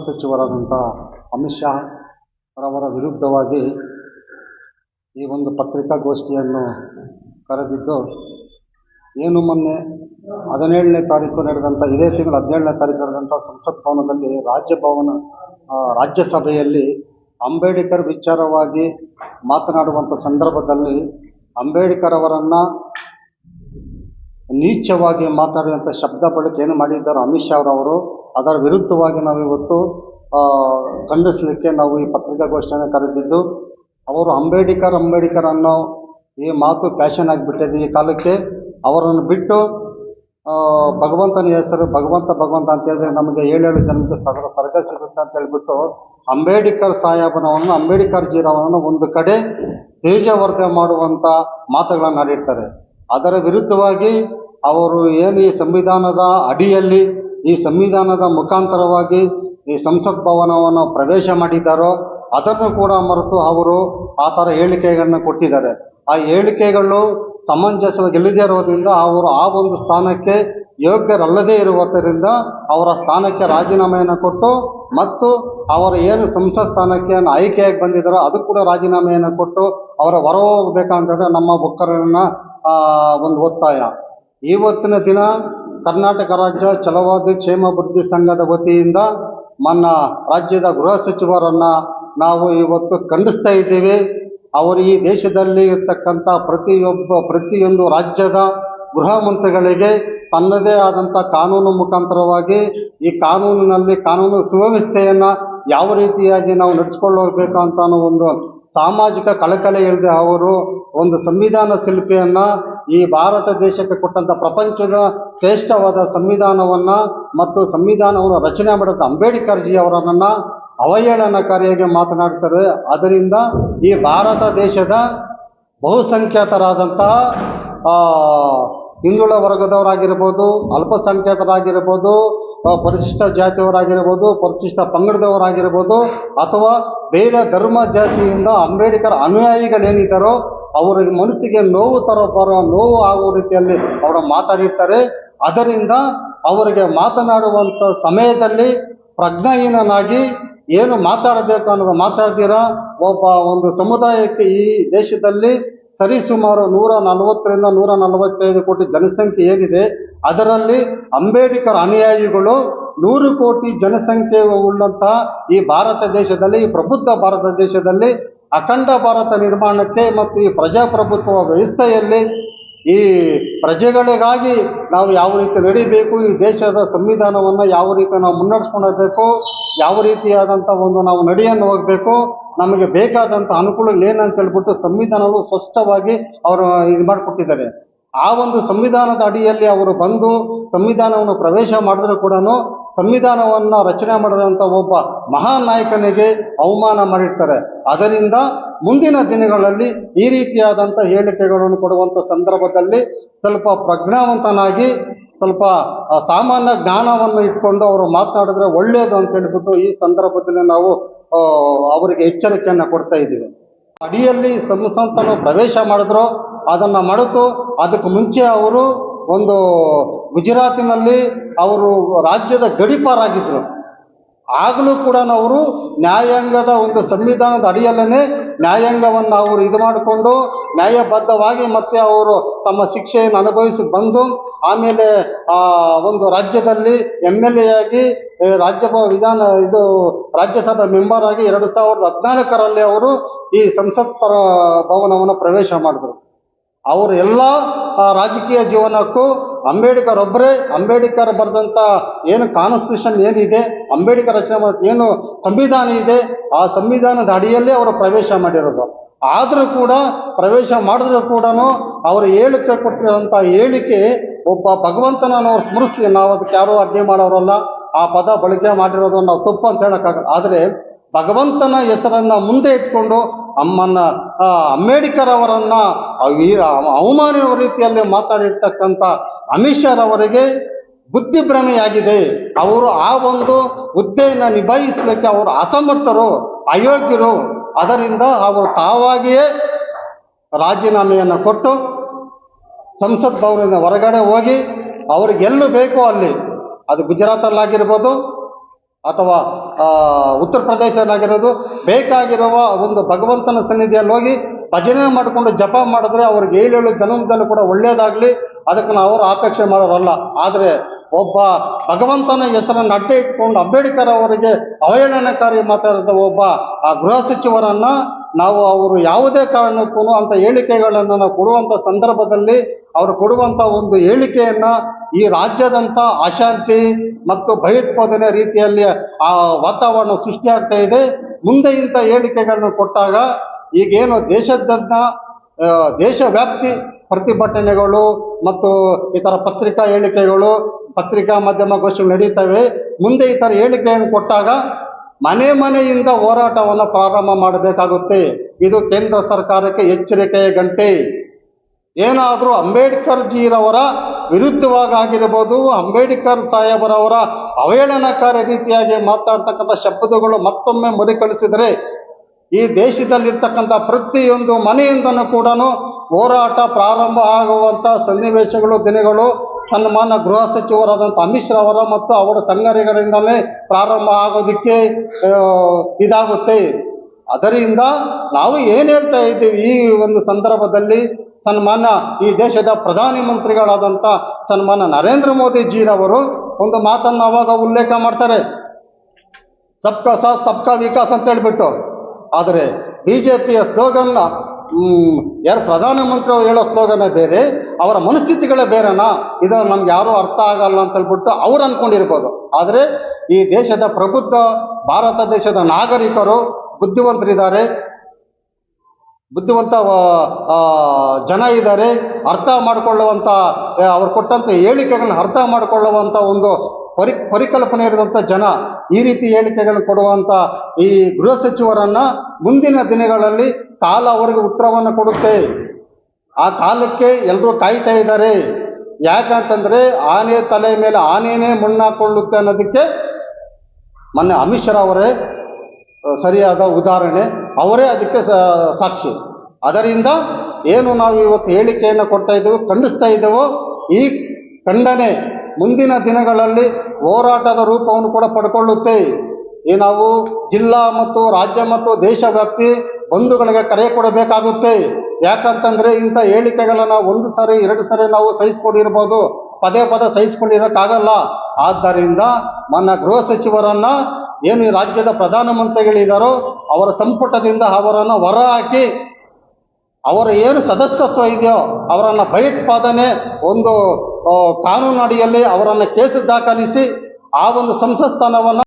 ಸಚಿವರಾದಂಥ ಅಮಿತ್ ಶಾ ಅವರ ವಿರುದ್ಧವಾಗಿ ಈ ಒಂದು ಪತ್ರಿಕಾಗೋಷ್ಠಿಯನ್ನು ಕರೆದಿದ್ದು, ಏನು ಮೊನ್ನೆ 17ನೇ ತಾರೀಕು ನಡೆದಂಥ, ಇದೇ ತಿಂಗಳು 17ನೇ ತಾರೀಕು ನಡೆದಂಥ ಸಂಸತ್ ಭವನದಲ್ಲಿ ರಾಜ್ಯಸಭೆಯಲ್ಲಿ ಅಂಬೇಡ್ಕರ್ ವಿಚಾರವಾಗಿ ಮಾತನಾಡುವಂಥ ಸಂದರ್ಭದಲ್ಲಿ ಅಂಬೇಡ್ಕರ್ ಅವರನ್ನು ನೀಚವಾಗಿ ಮಾತಾಡುವಂಥ ಶಬ್ದ ಬಳಕೆ ಏನು ಮಾಡಿದ್ದಾರೆ ಅಮಿತ್ ಶಾ ಅವರು, ಅದರ ವಿರುದ್ಧವಾಗಿ ನಾವು ಇವತ್ತು ಖಂಡಿಸಲಿಕ್ಕೆ ನಾವು ಈ ಪತ್ರಿಕಾಗೋಷ್ಠಿಯನ್ನು ಕರೆದಿದ್ದು, ಅವರು ಅಂಬೇಡ್ಕರ್ ಅನ್ನೋ ಈ ಮಾತು ಫ್ಯಾಷನ್ ಆಗಿಬಿಟ್ಟಿದೆ ಈ ಕಾಲಕ್ಕೆ. ಅವರನ್ನು ಬಿಟ್ಟು ಭಗವಂತನ ಹೆಸರು ಭಗವಂತ ಅಂತ ಹೇಳಿದ್ರೆ ನಮಗೆ 7 ಜನಕ್ಕೆ ಸ್ವರ್ಗ ಸಿಗುತ್ತೆ ಅಂತ ಹೇಳಿಬಿಟ್ಟು ಅಂಬೇಡ್ಕರ್ ಸಾಹೇಬನವನ್ನು, ಅಂಬೇಡ್ಕರ್ ಜೀರವನ್ನು ಒಂದು ಕಡೆ ತೇಜವರ್ಧನೆ ಮಾಡುವಂಥ ಮಾತುಗಳನ್ನು ಆಡಿರ್ತಾರೆ. ಅದರ ವಿರುದ್ಧವಾಗಿ ಅವರು ಏನು ಈ ಸಂವಿಧಾನದ ಅಡಿಯಲ್ಲಿ, ಈ ಸಂವಿಧಾನದ ಮುಖಾಂತರವಾಗಿ ಈ ಸಂಸತ್ ಭವನವನ್ನು ಪ್ರವೇಶ ಮಾಡಿದ್ದಾರೋ ಅದನ್ನು ಕೂಡ ಮರೆತು ಅವರು ಆ ಥರ ಹೇಳಿಕೆಗಳನ್ನು ಕೊಟ್ಟಿದ್ದಾರೆ. ಆ ಹೇಳಿಕೆಗಳು ಸಮಂಜಸವಾಗಿ ಇಲ್ಲದೇ ಇರೋದ್ರಿಂದ ಅವರು ಆ ಒಂದು ಸ್ಥಾನಕ್ಕೆ ಯೋಗ್ಯರಲ್ಲದೇ ಇರುವುದರಿಂದ ಅವರ ಸ್ಥಾನಕ್ಕೆ ರಾಜೀನಾಮೆಯನ್ನು ಕೊಟ್ಟು, ಮತ್ತು ಅವರು ಏನು ಸಂಸತ್ ಸ್ಥಾನಕ್ಕೆ ಆಯ್ಕೆಯಾಗಿ ಬಂದಿದ್ದಾರೋ ಅದು ಕೂಡ ರಾಜೀನಾಮೆಯನ್ನು ಕೊಟ್ಟು ಅವರ ಹೊರ ಹೋಗಬೇಕಂತಂದರೆ ನಮ್ಮ ಒಕ್ಕರನ್ನ ಒಂದು ಒತ್ತಾಯ. ಇವತ್ತಿನ ದಿನ ಕರ್ನಾಟಕ ರಾಜ್ಯ ಛಲವಾದಿ ಕ್ಷೇಮಾಭಿವೃದ್ಧಿ ಸಂಘದ ವತಿಯಿಂದ ನನ್ನ ರಾಜ್ಯದ ಗೃಹ ಸಚಿವರನ್ನು ನಾವು ಇವತ್ತು ಖಂಡಿಸ್ತಾ ಇದ್ದೇವೆ. ಅವರು ಈ ದೇಶದಲ್ಲಿ ಇರ್ತಕ್ಕಂಥ ಪ್ರತಿಯೊಂದು ರಾಜ್ಯದ ಗೃಹ ಮಂತ್ರಿಗಳಿಗೆ ತನ್ನದೇ ಆದಂಥ ಕಾನೂನು ಮುಖಾಂತರವಾಗಿ ಈ ಕಾನೂನಿನಲ್ಲಿ ಕಾನೂನು ಸುವ್ಯವಸ್ಥೆಯನ್ನು ಯಾವ ರೀತಿಯಾಗಿ ನಾವು ನಡೆಸ್ಕೊಳ್ಳಬೇಕು ಅಂತ ಅನ್ನೋ ಒಂದು ಸಾಮಾಜಿಕ ಕಳಕಳಿ ಇಲ್ಲದೆ ಅವರು ಒಂದು ಸಂವಿಧಾನ ಶಿಲ್ಪಿಯನ್ನು, ಈ ಭಾರತ ದೇಶಕ್ಕೆ ಕೊಟ್ಟಂಥ ಪ್ರಪಂಚದ ಶ್ರೇಷ್ಠವಾದ ಸಂವಿಧಾನವನ್ನು ಮತ್ತು ಸಂವಿಧಾನವನ್ನು ರಚನೆ ಮಾಡಿದ ಅಂಬೇಡ್ಕರ್ ಜಿ ಅವರನ್ನು ಅವಹೇಳನಕಾರಿಯಾಗಿ ಮಾತನಾಡ್ತಾರೆ. ಅದರಿಂದ ಈ ಭಾರತ ದೇಶದ ಬಹುಸಂಖ್ಯಾತರಾದಂತಹ ಹಿಂದುಳಿದ ವರ್ಗದವರಾಗಿರ್ಬೋದು, ಅಲ್ಪಸಂಖ್ಯಾತರಾಗಿರ್ಬೋದು, ಪರಿಶಿಷ್ಟ ಜಾತಿಯವರಾಗಿರ್ಬೋದು, ಪರಿಶಿಷ್ಟ ಪಂಗಡದವರಾಗಿರ್ಬೋದು, ಅಥವಾ ಬೇರೆ ಧರ್ಮ ಜಾತಿಯಿಂದ ಅಂಬೇಡ್ಕರ್ ಅನುಯಾಯಿಗಳೇನಿದ್ದಾರೋ ಅವರಿಗೆ ಮನಸ್ಸಿಗೆ ನೋವು ಆಗುವ ರೀತಿಯಲ್ಲಿ ಅವರು ಮಾತಾಡಿರ್ತಾರೆ. ಅದರಿಂದ ಅವರಿಗೆ ಮಾತನಾಡುವಂಥ ಸಮಯದಲ್ಲಿ ಪ್ರಜ್ಞಾಹೀನನಾಗಿ ಏನು ಮಾತಾಡಬೇಕು ಅನ್ನೋದು ಮಾತಾಡ್ತೀರಾ. ಒಂದು ಸಮುದಾಯಕ್ಕೆ ಈ ದೇಶದಲ್ಲಿ ಸರಿಸುಮಾರು 140ರಿಂದ 145 ಕೋಟಿ ಜನಸಂಖ್ಯೆ ಏನಿದೆ, ಅದರಲ್ಲಿ ಅಂಬೇಡ್ಕರ್ ಅನುಯಾಯಿಗಳು 100 ಕೋಟಿ ಜನಸಂಖ್ಯೆ ಉಳ್ಳಂತಹ ಈ ಭಾರತ ದೇಶದಲ್ಲಿ, ಈ ಪ್ರಬುದ್ಧ ಭಾರತ ದೇಶದಲ್ಲಿ ಅಖಂಡ ಭಾರತ ನಿರ್ಮಾಣಕ್ಕೆ ಮತ್ತು ಈ ಪ್ರಜಾಪ್ರಭುತ್ವ ವ್ಯವಸ್ಥೆಯಲ್ಲಿ ಈ ಪ್ರಜೆಗಳಿಗಾಗಿ ನಾವು ಯಾವ ರೀತಿ ನಡಿಬೇಕು, ಈ ದೇಶದ ಸಂವಿಧಾನವನ್ನು ಯಾವ ರೀತಿ ನಾವು ಮುನ್ನಡೆಸ್ಕೊಳ್ಬೇಕು, ಯಾವ ರೀತಿಯಾದಂಥ ಒಂದು ನಾವು ನಡೆಯನ್ನು ಹೋಗಬೇಕು, ನಮಗೆ ಬೇಕಾದಂಥ ಅನುಕೂಲಗಳು ಏನಂತ ಹೇಳ್ಬಿಟ್ಟು ಸಂವಿಧಾನವು ಸ್ಪಷ್ಟವಾಗಿ ಅವರು ಇದು ಮಾಡಿಕೊಟ್ಟಿದ್ದಾರೆ. ಆ ಒಂದು ಸಂವಿಧಾನದ ಅಡಿಯಲ್ಲಿ ಅವರು ಬಂದು ಸಂವಿಧಾನವನ್ನು ಪ್ರವೇಶ ಮಾಡಿದ್ರು ಕೂಡ ಸಂವಿಧಾನವನ್ನು ರಚನೆ ಮಾಡಿದಂಥ ಒಬ್ಬ ಮಹಾನ್ ನಾಯಕನಿಗೆ ಅವಮಾನ ಮಾಡಿರ್ತಾರೆ. ಅದರಿಂದ ಮುಂದಿನ ದಿನಗಳಲ್ಲಿ ಈ ರೀತಿಯಾದಂಥ ಹೇಳಿಕೆಗಳನ್ನು ಕೊಡುವಂಥ ಸಂದರ್ಭದಲ್ಲಿ ಸ್ವಲ್ಪ ಪ್ರಜ್ಞಾವಂತನಾಗಿ, ಸ್ವಲ್ಪ ಸಾಮಾನ್ಯ ಜ್ಞಾನವನ್ನು ಇಟ್ಕೊಂಡು ಅವರು ಮಾತನಾಡಿದ್ರೆ ಒಳ್ಳೆಯದು ಅಂತ ಹೇಳ್ಬಿಟ್ಟು ಈ ಸಂದರ್ಭದಲ್ಲಿ ನಾವು ಅವರಿಗೆ ಎಚ್ಚರಿಕೆಯನ್ನು ಕೊಡ್ತಾ ಇದ್ದೀವಿ. ಅಡಿಯಲ್ಲಿ ಸಂಸತ್ತನ್ನು ಪ್ರವೇಶ ಮಾಡಿದ್ರು, ಅದನ್ನು ಮರೆತು ಅದಕ್ಕೆ ಮುಂಚೆ ಅವರು ಒಂದು ಗುಜರಾತಿನಲ್ಲಿ ಅವರು ರಾಜ್ಯದ ಗಡೀಪಾರಾಗಿದ್ದರು. ಆಗಲೂ ಕೂಡ ಅವರು ನ್ಯಾಯಾಂಗದ ಒಂದು ಸಂವಿಧಾನದ ಅಡಿಯಲ್ಲೇ ನ್ಯಾಯಾಂಗವನ್ನು ಅವರು ಇದು ಮಾಡಿಕೊಂಡು ನ್ಯಾಯಬದ್ಧವಾಗಿ ಮತ್ತೆ ಅವರು ತಮ್ಮ ಶಿಕ್ಷೆಯನ್ನು ಅನುಭವಿಸಿ ಬಂದು ಆಮೇಲೆ ಒಂದು ರಾಜ್ಯದಲ್ಲಿ MLA ಆಗಿ ರಾಜ್ಯಸಭಾ ಮೆಂಬರ್ ಆಗಿ 2014ರಲ್ಲಿ ಅವರು ಈ ಸಂಸತ್ ಭವನವನ್ನು ಪ್ರವೇಶ ಮಾಡಿದರು. ಅವರು ಎಲ್ಲ ರಾಜಕೀಯ ಜೀವನಕ್ಕೂ ಅಂಬೇಡ್ಕರ್ ಒಬ್ಬರೇ, ಅಂಬೇಡ್ಕರ್ ಬರೆದಂಥ ಏನು ಕಾನ್ಸ್ಟಿಟ್ಯೂಷನ್ ಏನಿದೆ, ಅಂಬೇಡ್ಕರ್ ರಚನೆ ಮಾಡಿದ ಏನು ಸಂವಿಧಾನ ಇದೆ, ಆ ಸಂವಿಧಾನದ ಅಡಿಯಲ್ಲೇ ಅವರು ಪ್ರವೇಶ ಮಾಡಿರೋದು. ಆದರೂ ಕೂಡ ಪ್ರವೇಶ ಮಾಡಿದ್ರು ಕೂಡ ಅವರು ಹೇಳಿಕೆ ಕೊಟ್ಟಿರೋಂಥ ಹೇಳಿಕೆ ಒಬ್ಬ ಭಗವಂತನನ್ನು ಅವ್ರು ಸ್ಮರಿಸಿ, ನಾವು ಅದಕ್ಕೆ ಯಾರೂ ಅಡ್ಡಿ ಮಾಡೋರಲ್ಲ, ಆ ಪದ ಬಳಕೆ ಮಾಡಿರೋದು ನಾವು ತಪ್ಪು ಅಂತ ಹೇಳೋಕ್ಕಾಗಲ್ಲ. ಆದರೆ ಭಗವಂತನ ಹೆಸರನ್ನು ಮುಂದೆ ಇಟ್ಕೊಂಡು ಅಂಬೇಡ್ಕರ್ ಅವರನ್ನು ಅವಮಾನ ರೀತಿಯಲ್ಲಿ ಮಾತಾಡಿರ್ತಕ್ಕಂಥ ಅಮಿತ್ ಶಾ ಅವರಿಗೆ ಬುದ್ಧಿಭ್ರಮೆಯಾಗಿದೆ. ಅವರು ಆ ಒಂದು ಹುದ್ದೆಯನ್ನು ನಿಭಾಯಿಸಲಿಕ್ಕೆ ಅವರು ಅಸಮರ್ಥರು, ಅಯೋಗ್ಯರು. ಅದರಿಂದ ಅವರು ತಾವಾಗಿಯೇ ರಾಜೀನಾಮೆಯನ್ನು ಕೊಟ್ಟು ಸಂಸತ್ ಭವನದಿಂದ ಹೊರಗಡೆ ಹೋಗಿ ಅವ್ರಿಗೆಲ್ಲೂ ಬೇಕೋ ಅಲ್ಲಿ, ಅದು ಗುಜರಾತಲ್ಲಾಗಿರ್ಬೋದು ಅಥವಾ ಉತ್ತರ ಪ್ರದೇಶನಾಗಿರೋದು ಬೇಕಾಗಿರುವ ಒಂದು ಭಗವಂತನ ಸನ್ನಿಧಿಯಲ್ಲಿ ಹೋಗಿ ಭಜನೆ ಮಾಡಿಕೊಂಡು ಜಪ ಮಾಡಿದ್ರೆ ಅವ್ರಿಗೆ 7 ಜನ್ಮದಲ್ಲೂ ಕೂಡ ಒಳ್ಳೆಯದಾಗಲಿ, ಅದಕ್ಕೆ ನಾವು ಅವರು ಅಪೇಕ್ಷೆ ಮಾಡೋರಲ್ಲ. ಆದರೆ ಒಬ್ಬ ಭಗವಂತನ ಹೆಸರನ್ನು ಅಡ್ಡೆ ಇಟ್ಕೊಂಡು ಅಂಬೇಡ್ಕರ್ ಅವರಿಗೆ ಅವಹೇಳನಕಾರಿ ಮಾತಾಡಿದ ಒಬ್ಬ ಆ ಗೃಹ ಸಚಿವರನ್ನು ನಾವು ಅವರು ಯಾವುದೇ ಕಾರಣಕ್ಕೂ ಅಂಥ ಹೇಳಿಕೆಗಳನ್ನು ನಾವು ಕೊಡುವಂಥ ಸಂದರ್ಭದಲ್ಲಿ ಅವರು ಕೊಡುವಂಥ ಒಂದು ಹೇಳಿಕೆಯನ್ನು ಈ ರಾಜ್ಯದಂಥ ಅಶಾಂತಿ ಮತ್ತು ಭಯೋತ್ಪಾದನೆ ರೀತಿಯಲ್ಲಿ ಆ ವಾತಾವರಣ ಸೃಷ್ಟಿಯಾಗ್ತಾ ಇದೆ. ಮುಂದೆ ಇಂಥ ಹೇಳಿಕೆಗಳನ್ನು ಕೊಟ್ಟಾಗ ಈಗೇನು ದೇಶವ್ಯಾಪ್ತಿ ಪ್ರತಿಭಟನೆಗಳು ಮತ್ತು ಈ ಥರ ಪತ್ರಿಕಾ ಹೇಳಿಕೆಗಳು, ಪತ್ರಿಕಾ ಮಾಧ್ಯಮಗೋಷ್ಠಿಗಳು ನಡೀತವೆ. ಮುಂದೆ ಈ ಥರ ಹೇಳಿಕೆಯನ್ನು ಕೊಟ್ಟಾಗ ಮನೆಯಿಂದ ಹೋರಾಟವನ್ನು ಪ್ರಾರಂಭ ಮಾಡಬೇಕಾಗುತ್ತೆ. ಇದು ಕೇಂದ್ರ ಸರ್ಕಾರಕ್ಕೆ ಎಚ್ಚರಿಕೆಯ ಗಂಟೆ. ಏನಾದರೂ ಅಂಬೇಡ್ಕರ್ ಜೀರವರ ವಿರುದ್ಧವಾಗಿರ್ಬೋದು, ಅಂಬೇಡ್ಕರ್ ಸಾಹೇಬರವರ ಅವಹೇಳನಕಾರಿ ರೀತಿಯಾಗಿ ಮಾತಾಡ್ತಕ್ಕಂಥ ಶಬ್ದಗಳು ಮತ್ತೊಮ್ಮೆ ಮರುಕಳಿಸಿದರೆ ಈ ದೇಶದಲ್ಲಿರ್ತಕ್ಕಂಥ ಪ್ರತಿಯೊಂದು ಮನೆಯಿಂದನೂ ಕೂಡ ಹೋರಾಟ ಪ್ರಾರಂಭ ಆಗುವಂಥ ಸನ್ನಿವೇಶಗಳು, ದಿನಗಳು ಸನ್ಮಾನ್ಯ ಗೃಹ ಸಚಿವರಾದಂಥ ಅಮಿತ್ ಶಾ ಅವರ ಮತ್ತು ಅವರ ಸಂಘಟಕರಿಂದಲೇ ಪ್ರಾರಂಭ ಆಗೋದಕ್ಕೆ ಇದಾಗುತ್ತೆ. ಅದರಿಂದ ನಾವು ಏನು ಹೇಳ್ತಾ ಇದ್ದೀವಿ, ಈ ಒಂದು ಸಂದರ್ಭದಲ್ಲಿ ಸನ್ಮಾನ್ಯ ಈ ದೇಶದ ಪ್ರಧಾನಮಂತ್ರಿಗಳಾದಂಥ ಸನ್ಮಾನ್ಯ ನರೇಂದ್ರ ಮೋದಿಜಿರವರು ಒಂದು ಮಾತನ್ನು ಅವಾಗ ಉಲ್ಲೇಖ ಮಾಡ್ತಾರೆ, ಸಬ್ಕಾ ಸಾಥ್ ಸಬ್ಕಾ ವಿಕಾಸ್ ಅಂತ ಹೇಳ್ಬಿಟ್ಟು. ಆದರೆ BJPಯ ಸ್ಲೋಗನ್ನ ಯಾರು ಪ್ರಧಾನಮಂತ್ರಿಯವರು ಹೇಳೋ ಸ್ಲೋಗನೇ ಬೇರೆ, ಅವರ ಮನಸ್ಥಿತಿಗಳೇ ಬೇರೆನಾ, ಇದು ನಮ್ಗೆ ಯಾರೂ ಅರ್ಥ ಆಗಲ್ಲ ಅಂತ ಹೇಳ್ಬಿಟ್ಟು ಅವ್ರು ಅಂದ್ಕೊಂಡಿರ್ಬೋದು. ಆದರೆ ಈ ದೇಶದ ಪ್ರಬುದ್ಧ ಭಾರತ ದೇಶದ ನಾಗರಿಕರು ಬುದ್ಧಿವಂತರಿದ್ದಾರೆ, ಬುದ್ಧಿವಂತ ಜನ ಇದ್ದಾರೆ, ಅರ್ಥ ಮಾಡಿಕೊಳ್ಳುವಂಥ ಅವ್ರು ಕೊಟ್ಟಂಥ ಹೇಳಿಕೆಗಳನ್ನ ಅರ್ಥ ಮಾಡಿಕೊಳ್ಳುವಂಥ ಒಂದು ಪರಿಕಲ್ಪನೆ ಇರಿದಂಥ ಜನ ಈ ರೀತಿ ಹೇಳಿಕೆಗಳನ್ನು ಕೊಡುವಂಥ ಈ ಗೃಹ ಸಚಿವರನ್ನು ಮುಂದಿನ ದಿನಗಳಲ್ಲಿ ಕಾಲ ಅವರಿಗೆ ಉತ್ತರವನ್ನು ಕೊಡುತ್ತೆ. ಆ ಕಾಲಕ್ಕೆ ಎಲ್ಲರೂ ಕಾಯ್ತಾ ಇದ್ದಾರೆ. ಯಾಕಂತಂದರೆ ಆನೆ ತಲೆ ಮೇಲೆ ಆನೆಯೇ ಮಣ್ಣಾಕೊಳ್ಳುತ್ತೆ ಅನ್ನೋದಕ್ಕೆ ಮೊನ್ನೆ ಅಮಿತ್ ಶಾ ಅವರೇ ಸರಿಯಾದ ಉದಾಹರಣೆ, ಅವರೇ ಅದಕ್ಕೆ ಸಾಕ್ಷಿ. ಅದರಿಂದ ಏನು ನಾವು ಇವತ್ತು ಹೇಳಿಕೆಯನ್ನು ಕೊಡ್ತಾ ಇದ್ದೇವೆ, ಖಂಡಿಸ್ತಾ ಇದ್ದೇವೋ, ಈ ಖಂಡನೆ ಮುಂದಿನ ದಿನಗಳಲ್ಲಿ ಹೋರಾಟದ ರೂಪವನ್ನು ಕೂಡ ಪಡ್ಕೊಳ್ಳುತ್ತೆ. ಈ ನಾವು ಜಿಲ್ಲಾ ಮತ್ತು ರಾಜ್ಯ ಮತ್ತು ದೇಶವ್ಯಾಪ್ತಿ ಬಂಧುಗಳಿಗೆ ಕರೆ ಕೊಡಬೇಕಾಗುತ್ತೆ. ಯಾಕಂತಂದರೆ ಇಂಥ ಹೇಳಿಕೆಗಳನ್ನು 1 ಸಾರಿ 2 ಸಾರಿ ನಾವು ಸಹಿಸ್ಕೊಂಡಿರ್ಬೋದು, ಪದೇ ಸಹಿಸ್ಕೊಂಡಿರೋಕ್ಕಾಗಲ್ಲ. ಆದ್ದರಿಂದ ನನ್ನ ಗೃಹ ಸಚಿವರನ್ನು ಏನು ಈ ರಾಜ್ಯದ ಪ್ರಧಾನಮಂತ್ರಿಗಳಿದ್ದಾರೋ ಅವರ ಸಂಪುಟದಿಂದ ಅವರನ್ನು ಹೊರಹಾಕಿ ಅವರ ಏನು ಸದಸ್ಯತ್ವ ಇದೆಯೋ ಅವರನ್ನು ಭಯೋತ್ಪಾದನೆ ಒಂದು ಕಾನೂನು ಅಡಿಯಲ್ಲಿ ಅವರನ್ನು ಕೇಸು ದಾಖಲಿಸಿ ಆ ಒಂದು ಸಂಸತ್ ಸ್ಥಾನವನ್ನು